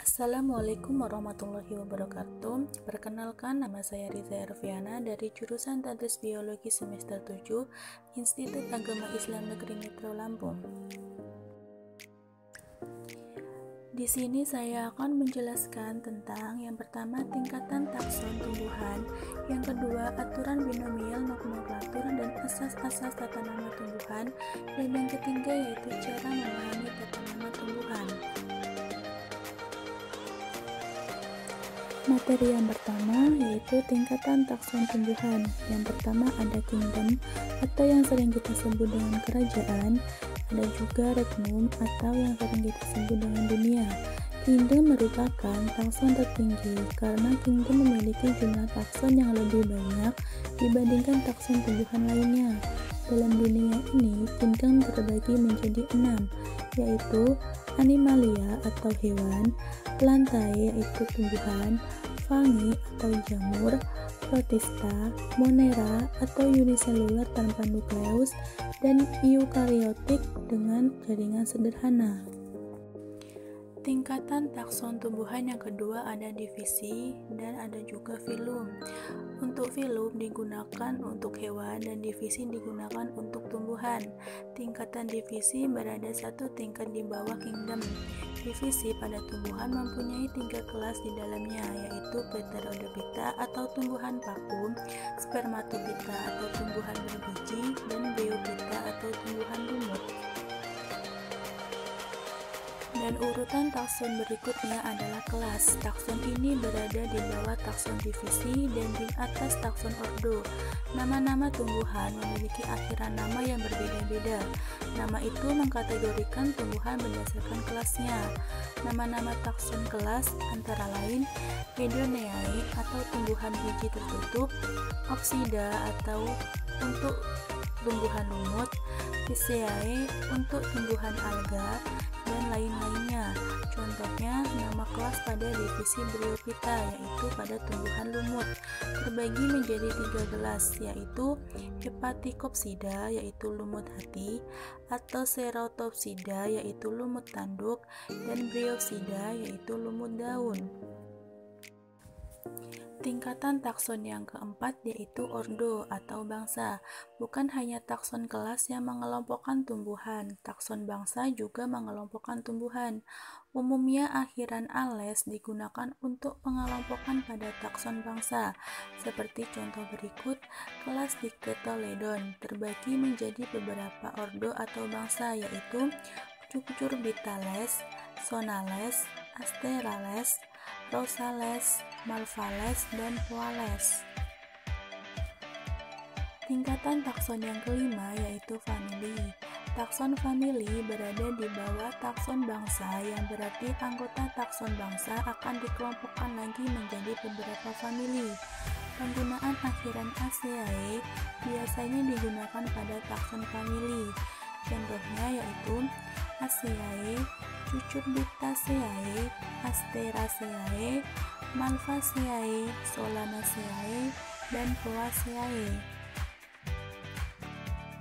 Assalamualaikum warahmatullahi wabarakatuh. Perkenalkan, nama saya Riza Erviana dari jurusan Tadris Biologi semester 7 Institut Agama Islam Negeri Metro Lampung. Di sini saya akan menjelaskan tentang yang pertama tingkatan takson tumbuhan, yang kedua aturan binomial nomenklatur dan asas-asas tata nama tumbuhan, dan yang ketiga yaitu cara memahami tata nama tumbuhan. Materi yang pertama yaitu tingkatan takson tumbuhan. Yang pertama ada kingdom atau yang sering kita sebut dengan kerajaan, ada juga regnum atau yang sering kita sebut dengan dunia. Kingdom merupakan takson tertinggi karena kingdom memiliki jumlah takson yang lebih banyak dibandingkan takson tumbuhan lainnya. Dalam dunia ini, kingdom terbagi menjadi 6, yaitu Animalia atau hewan, Plantae yaitu tumbuhan, Fungi atau jamur, Protista, Monera atau uniselular tanpa nukleus, dan eukariotik dengan jaringan sederhana. Tingkatan takson tumbuhan yang kedua ada divisi dan ada juga filum. Untuk filum digunakan untuk hewan dan divisi digunakan untuk tumbuhan. Tingkatan divisi berada satu tingkat di bawah kingdom. Divisi pada tumbuhan mempunyai 3 kelas di dalamnya, yaitu Pteridophyta atau tumbuhan paku, Spermatophyta atau tumbuhan berbiji, dan Bryophyta atau tumbuhan lumut. Dan urutan takson berikutnya adalah kelas. Takson ini berada di bawah takson divisi dan di atas takson ordo. Nama-nama tumbuhan memiliki akhiran nama yang berbeda-beda. Nama itu mengkategorikan tumbuhan berdasarkan kelasnya. Nama-nama takson kelas antara lain Edoneae atau tumbuhan biji tertutup, Oxida atau untuk tumbuhan lumut, Pisceae untuk tumbuhan alga, dan lain-lainnya. Contohnya, nama kelas pada divisi Bryophyta yaitu pada tumbuhan lumut terbagi menjadi 3 kelas, yaitu Hepaticopsida yaitu lumut hati, atau Ceratopsida yaitu lumut tanduk, dan Bryopsida yaitu lumut daun. Tingkatan takson yang keempat yaitu ordo atau bangsa. Bukan hanya takson kelas yang mengelompokkan tumbuhan, takson bangsa juga mengelompokkan tumbuhan. Umumnya akhiran ales digunakan untuk pengelompokan pada takson bangsa. Seperti contoh berikut, kelas Dicotyledon terbagi menjadi beberapa ordo atau bangsa, yaitu Cucurbitales, Zonales, Asterales, Rosales, Malvales, dan Poales. Tingkatan takson yang kelima yaitu famili. Takson famili berada di bawah takson bangsa, yang berarti anggota takson bangsa akan dikelompokkan lagi menjadi beberapa famili. Penggunaan akhiran aceae biasanya digunakan pada takson famili. Contohnya yaitu Aceae, Cucurbitaceae, Asteraceae, Malvaceae, Solanaceae, dan Poaceae.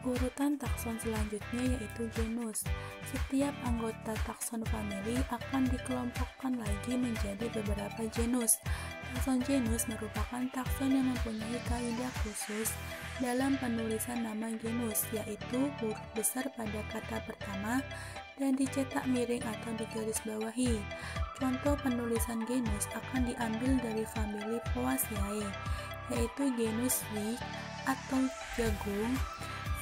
Urutan takson selanjutnya yaitu genus. Setiap anggota takson famili akan dikelompokkan lagi menjadi beberapa genus. Takson genus merupakan takson yang mempunyai kaidah khusus dalam penulisan nama genus, yaitu huruf besar pada kata pertama dan dicetak miring atau digarisbawahi. Contoh penulisan genus akan diambil dari famili Poaceae, yaitu genus wheat atau jagung,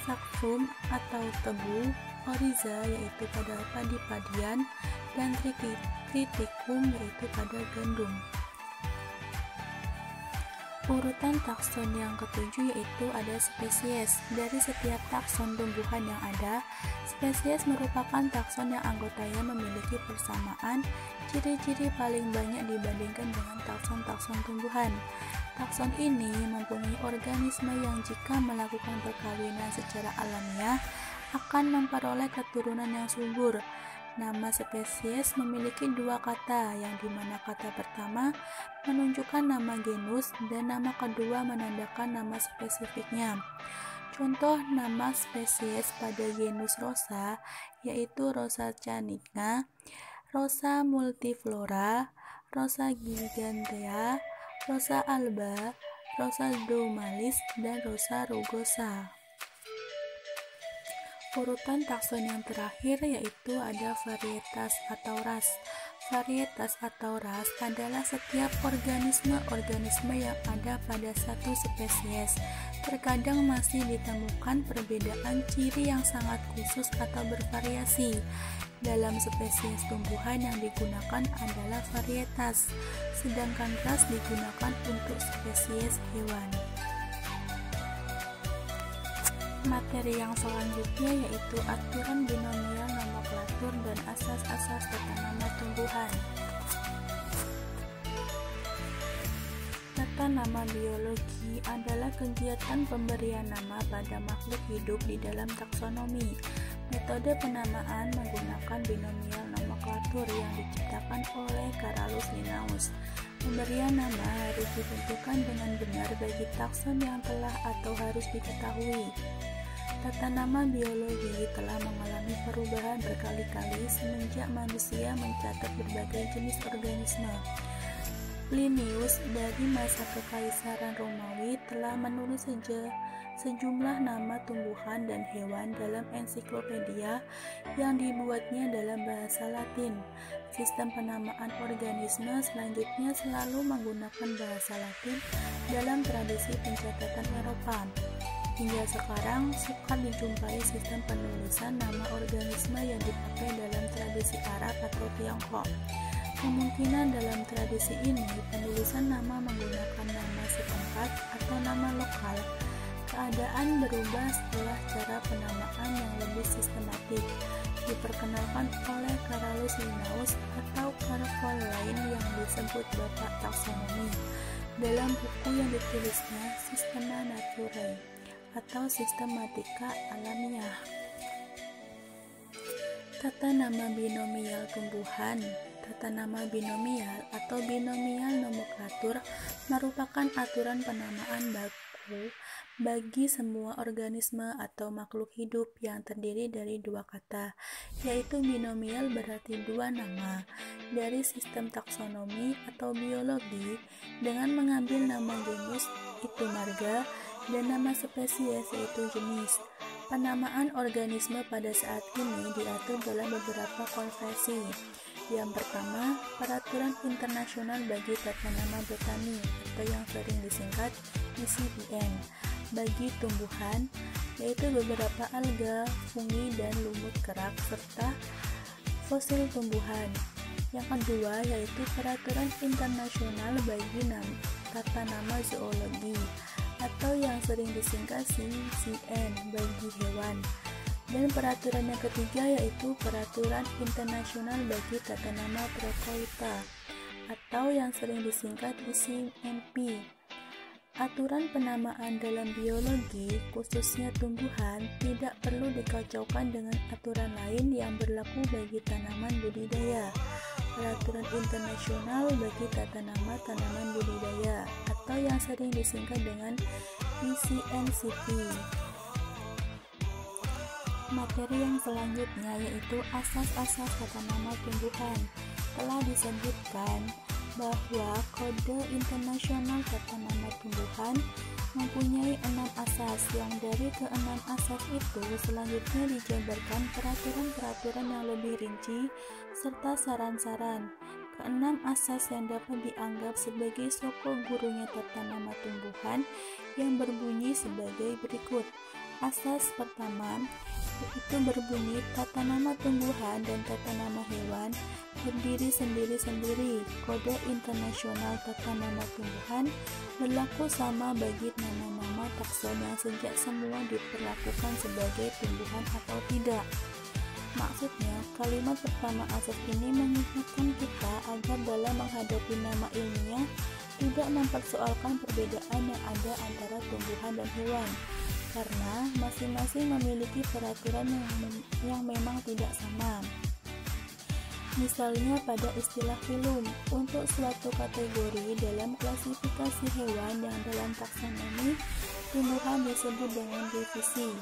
saffron atau tebu, Oryza yaitu pada padi-padian, dan Triticum yaitu pada gandum. Urutan takson yang ketujuh yaitu ada spesies. Dari setiap takson tumbuhan yang ada, spesies merupakan takson yang anggotanya memiliki persamaan ciri-ciri paling banyak dibandingkan dengan takson-takson tumbuhan. Takson ini mempunyai organisme yang jika melakukan perkawinan secara alamiah akan memperoleh keturunan yang subur. Nama spesies memiliki 2 kata, yang dimana kata pertama menunjukkan nama genus dan nama kedua menandakan nama spesifiknya. Contoh nama spesies pada genus Rosa yaitu Rosa canica, Rosa multiflora, Rosa gigantea, Rosa alba, Rosa dromalis, dan Rosa rugosa. Urutan takson yang terakhir yaitu ada varietas atau ras. Varietas atau ras adalah setiap organisme yang ada pada satu spesies. Terkadang masih ditemukan perbedaan ciri yang sangat khusus atau bervariasi. Dalam spesies tumbuhan yang digunakan adalah varietas, sedangkan ras digunakan untuk spesies hewan. Materi yang selanjutnya yaitu aturan binomial nomenklatur dan asas-asas tata nama tumbuhan. Tata nama biologi adalah kegiatan pemberian nama pada makhluk hidup di dalam taksonomi. Metode penamaan menggunakan binomial nomenklatur yang diciptakan oleh Carolus Linnaeus. Pemberian nama harus ditentukan dengan benar bagi takson yang telah atau harus diketahui. Tata nama biologi telah mengalami perubahan berkali-kali semenjak manusia mencatat berbagai jenis organisme. Plinius dari masa Kekaisaran Romawi telah menulis sejumlah nama tumbuhan dan hewan dalam ensiklopedia yang dibuatnya dalam bahasa Latin. Sistem penamaan organisme selanjutnya selalu menggunakan bahasa Latin dalam tradisi pencatatan Eropa. Hingga sekarang, sukar dijumpai sistem penulisan nama organisme yang dipakai dalam tradisi Arab atau Tiongkok. Kemungkinan dalam tradisi ini, penulisan nama menggunakan nama setempat atau nama lokal. Keadaan berubah setelah cara penamaan yang lebih sistematik diperkenalkan oleh Carolus Linnaeus atau Carl lain yang disebut Bapak Taksonomi dalam buku yang ditulisnya Systema Naturae atau Sistematika Alamiah. Tata nama binomial tumbuhan. Tata nama binomial atau binomial nomenklatur merupakan aturan penamaan baku bagi semua organisme atau makhluk hidup yang terdiri dari dua kata, yaitu binomial berarti dua nama. Dari sistem taksonomi atau biologi, dengan mengambil nama genus itu marga dan nama spesies yaitu jenis. Penamaan organisme pada saat ini diatur dalam beberapa konvensi. Yang pertama, Peraturan Internasional bagi Tata Nama Botani atau yang sering disingkat ICBN bagi tumbuhan, yaitu beberapa alga, fungi, dan lumut kerak serta fosil tumbuhan. Yang kedua yaitu Peraturan Internasional bagi Tata Nama Zoologi atau yang sering disingkat CCN bagi hewan. Dan peraturan yang ketiga yaitu Peraturan Internasional bagi Tata Nama Protozoa atau yang sering disingkat ICNP. Aturan penamaan dalam biologi, khususnya tumbuhan, tidak perlu dikacaukan dengan aturan lain yang berlaku bagi tanaman budidaya. Peraturan Internasional bagi Tata Nama Tanaman Budidaya atau yang sering disingkat dengan ICNCT. Materi yang selanjutnya yaitu asas-asas tata nama tumbuhan. Telah disebutkan bahwa Kode Internasional Tata Nama Tumbuhan mempunyai 6 asas, yang dari ke-6 asas itu selanjutnya dijabarkan peraturan-peraturan yang lebih rinci serta saran-saran. Ke-6 asas yang dapat dianggap sebagai soko gurunya tata nama tumbuhan yang berbunyi sebagai berikut. Asas pertama itu berbunyi tata nama tumbuhan dan tata nama hewan berdiri sendiri-sendiri. Kode Internasional Tata Nama Tumbuhan berlaku sama bagi nama-nama takson yang sejak semula diperlakukan sebagai tumbuhan atau tidak. Maksudnya, kalimat pertama asas ini mengingatkan kita agar dalam menghadapi nama ilmiah tidak mempersoalkan perbedaan yang ada antara tumbuhan dan hewan, karena masing-masing memiliki peraturan yang memang tidak sama. Misalnya pada istilah filum, untuk suatu kategori dalam klasifikasi hewan yang dalam taksonomi tumbuhan disebut dengan divisi.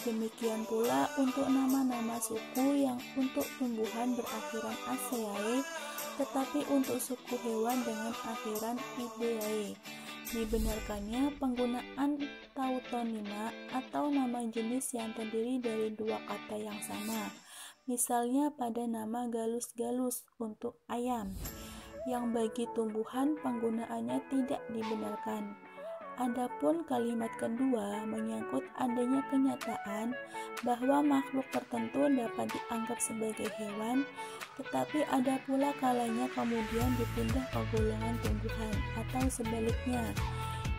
Demikian pula untuk nama-nama suku yang untuk tumbuhan berakhiran aceae, tetapi untuk suku hewan dengan akhiran ideae. Dibenarkannya penggunaan tautonima atau nama jenis yang terdiri dari dua kata yang sama. Misalnya pada nama galus-galus untuk ayam, yang bagi tumbuhan penggunaannya tidak dibenarkan. Adapun kalimat kedua menyangkut adanya kenyataan bahwa makhluk tertentu dapat dianggap sebagai hewan, tetapi ada pula kalanya kemudian dipindah ke golongan tumbuhan atau sebaliknya.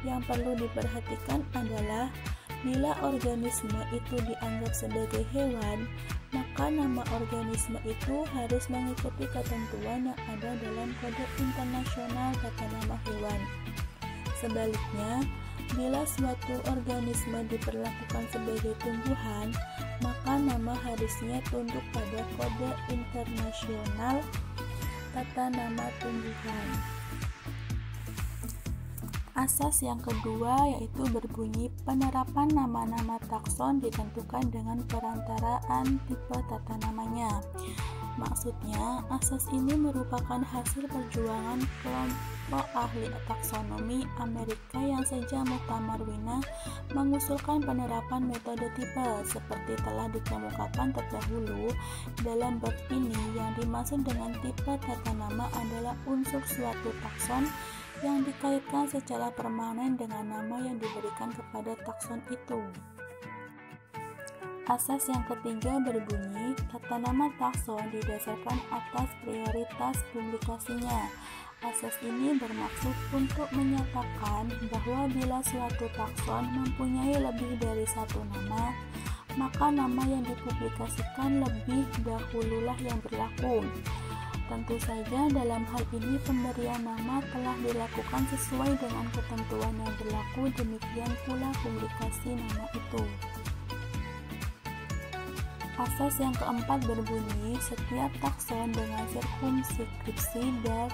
Yang perlu diperhatikan adalah bila organisme itu dianggap sebagai hewan, maka nama organisme itu harus mengikuti ketentuan yang ada dalam Kode Internasional Tata Nama Hewan. Sebaliknya, bila suatu organisme diperlakukan sebagai tumbuhan, maka nama harusnya tunduk pada Kode Internasional Tata Nama Tumbuhan. Asas yang kedua yaitu berbunyi penerapan nama-nama takson ditentukan dengan perantaraan tipe tata namanya. Maksudnya, asas ini merupakan hasil perjuangan kelompok ahli taksonomi Amerika yang sejak Muktamar Wina mengusulkan penerapan metode tipe seperti telah dikemukakan terdahulu. Dalam bab ini, yang dimaksud dengan tipe tata nama adalah unsur suatu takson yang dikaitkan secara permanen dengan nama yang diberikan kepada takson itu. Asas yang ketiga berbunyi, tata nama takson didasarkan atas prioritas publikasinya. Asas ini bermaksud untuk menyatakan bahwa bila suatu takson mempunyai lebih dari satu nama, maka nama yang dipublikasikan lebih dahululah yang berlaku. Tentu saja dalam hal ini pemberian nama telah dilakukan sesuai dengan ketentuan yang berlaku, demikian pula publikasi nama itu. Asas yang keempat berbunyi, setiap takson dengan sirkumskripsi dan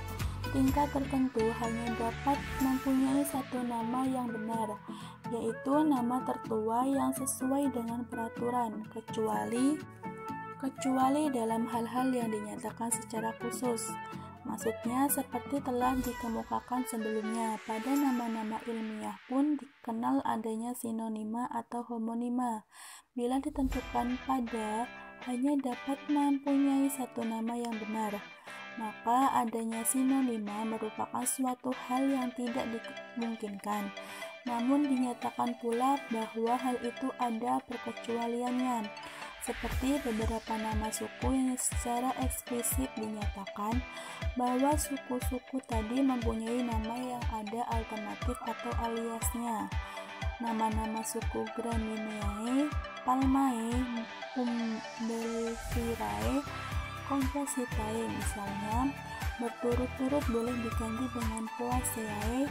tingkat tertentu hanya dapat mempunyai satu nama yang benar, yaitu nama tertua yang sesuai dengan peraturan, kecuali dalam hal-hal yang dinyatakan secara khusus. Maksudnya seperti telah dikemukakan sebelumnya, pada nama-nama ilmiah pun dikenal adanya sinonima atau homonima. Bila ditentukan pada hanya dapat mempunyai satu nama yang benar, maka adanya sinonima merupakan suatu hal yang tidak dimungkinkan. Namun dinyatakan pula bahwa hal itu ada perkecualiannya, seperti beberapa nama suku yang secara eksplisit dinyatakan bahwa suku-suku tadi mempunyai nama yang ada alternatif atau aliasnya. Nama-nama suku Gramineae, Palmae, Umbelliferae, Compositae misalnya, berturut-turut boleh diganti dengan Poaceae,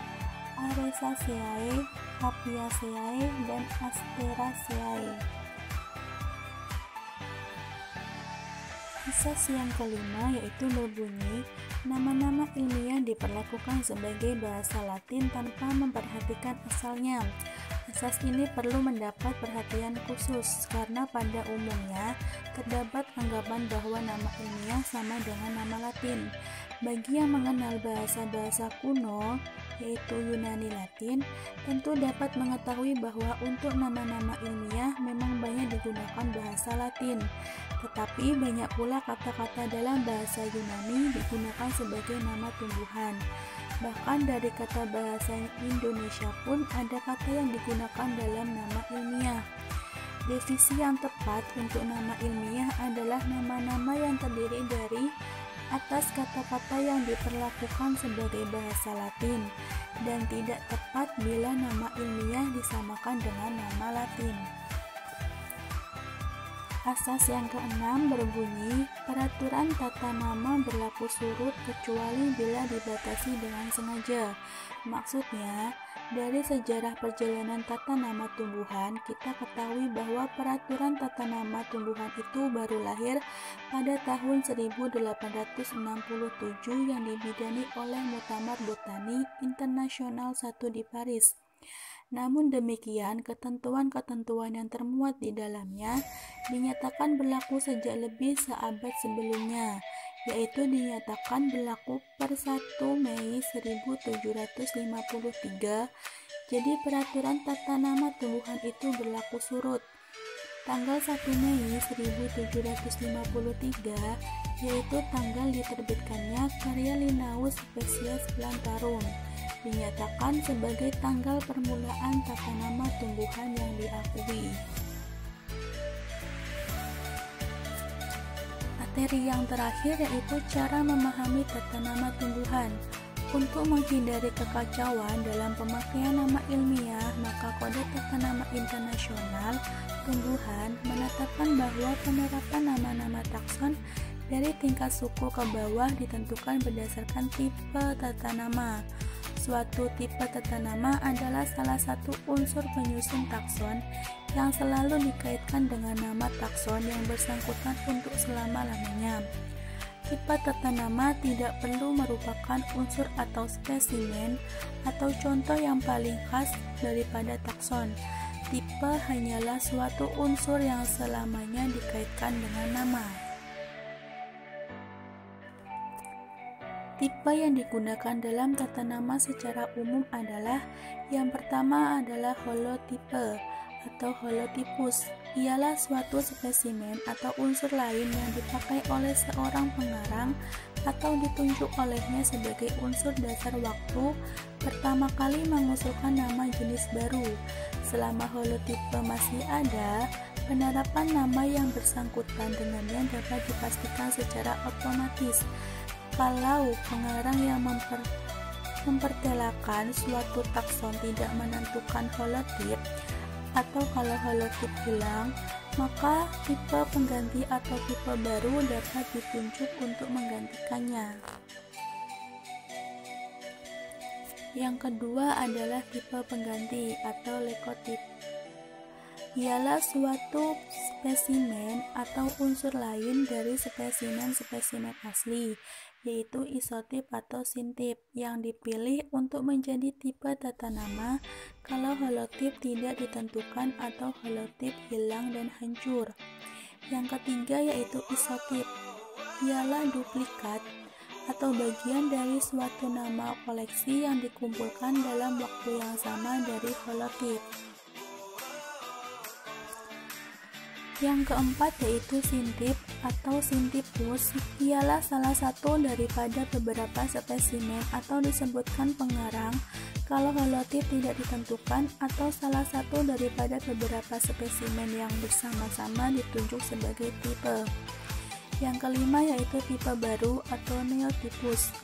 Aresaceae, Apiaceae, dan Asteraceae. Asas yang kelima yaitu berbunyi, nama-nama ilmiah diperlakukan sebagai bahasa Latin tanpa memperhatikan asalnya. Asas ini perlu mendapat perhatian khusus karena pada umumnya terdapat anggapan bahwa nama ilmiah sama dengan nama Latin. Bagi yang mengenal bahasa-bahasa kuno, yaitu Yunani Latin, tentu dapat mengetahui bahwa untuk nama-nama ilmiah memang banyak digunakan bahasa Latin. Tetapi banyak pula kata-kata dalam bahasa Yunani digunakan sebagai nama tumbuhan. Bahkan dari kata bahasa Indonesia pun ada kata yang digunakan dalam nama ilmiah. Definisi yang tepat untuk nama ilmiah adalah nama-nama yang terdiri dari atas kata-kata yang diperlakukan sebagai bahasa Latin, dan tidak tepat bila nama ilmiah disamakan dengan nama Latin. Asas yang keenam berbunyi, peraturan tata nama berlaku surut kecuali bila dibatasi dengan sengaja. Maksudnya, dari sejarah perjalanan tata nama tumbuhan, kita ketahui bahwa peraturan tata nama tumbuhan itu baru lahir pada tahun 1867 yang dibidani oleh Muktamar Botani Internasional I di Paris. Namun demikian, ketentuan-ketentuan yang termuat di dalamnya dinyatakan berlaku sejak lebih seabad sebelumnya, yaitu dinyatakan berlaku per 1 Mei 1753. Jadi peraturan tata nama tumbuhan itu berlaku surut. Tanggal 1 Mei 1753 yaitu tanggal diterbitkannya karya Linnaeus Spesies Plantarum, dinyatakan sebagai tanggal permulaan tata nama tumbuhan yang diakui. Materi yang terakhir yaitu cara memahami tata nama tumbuhan. Untuk menghindari kekacauan dalam pemakaian nama ilmiah, maka Kode Tata Nama Internasional Tumbuhan menetapkan bahwa penerapan nama-nama takson dari tingkat suku ke bawah ditentukan berdasarkan tipe tata nama. Suatu tipe tata nama adalah salah satu unsur penyusun takson yang selalu dikaitkan dengan nama takson yang bersangkutan untuk selama-lamanya. Tipe tata nama tidak perlu merupakan unsur atau spesimen atau contoh yang paling khas daripada takson. Tipe hanyalah suatu unsur yang selamanya dikaitkan dengan nama. Tipe yang digunakan dalam tata nama secara umum adalah yang pertama adalah holotipe atau holotipus. Ialah suatu spesimen atau unsur lain yang dipakai oleh seorang pengarang atau ditunjuk olehnya sebagai unsur dasar waktu pertama kali mengusulkan nama jenis baru. Selama holotipe masih ada, penerapan nama yang bersangkutan dengannya dapat dipastikan secara otomatis. Kalau pengarang yang mempertelakan suatu takson tidak menentukan holotip, atau kalau holotip hilang, maka tipe pengganti atau tipe baru dapat ditunjuk untuk menggantikannya. Yang kedua adalah tipe pengganti atau lekotip. Ialah suatu spesimen atau unsur lain dari spesimen-spesimen asli, yaitu isotip atau sintip, yang dipilih untuk menjadi tipe tata nama kalau holotip tidak ditentukan atau holotip hilang dan hancur. Yang ketiga yaitu isotip. Ialah duplikat atau bagian dari suatu nama koleksi yang dikumpulkan dalam waktu yang sama dari holotip. Yang keempat yaitu sintip atau sintipus. Ialah salah satu daripada beberapa spesimen atau disebutkan pengarang kalau holotip tidak ditentukan atau salah satu daripada beberapa spesimen yang bersama-sama ditunjuk sebagai tipe. Yang kelima yaitu tipe baru atau neotipus.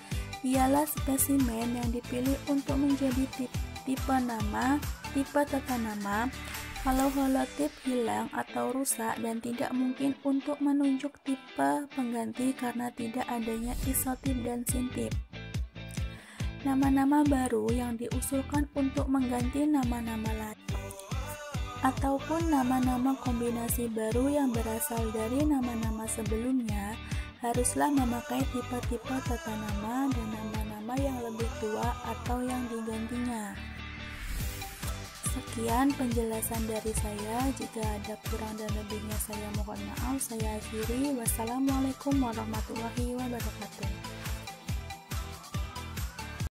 Ialah spesimen yang dipilih untuk menjadi tipe nama, tipe tata nama kalau holotip hilang atau rusak dan tidak mungkin untuk menunjuk tipe pengganti karena tidak adanya isotip dan sintip. Nama-nama baru yang diusulkan untuk mengganti nama-nama lain ataupun nama-nama kombinasi baru yang berasal dari nama-nama sebelumnya haruslah memakai tipe-tipe tata nama dan nama-nama yang lebih tua atau yang digantinya. Sekian penjelasan dari saya. Jika ada kurang dan lebihnya saya mohon maaf. Saya akhiri. Wassalamualaikum warahmatullahi wabarakatuh.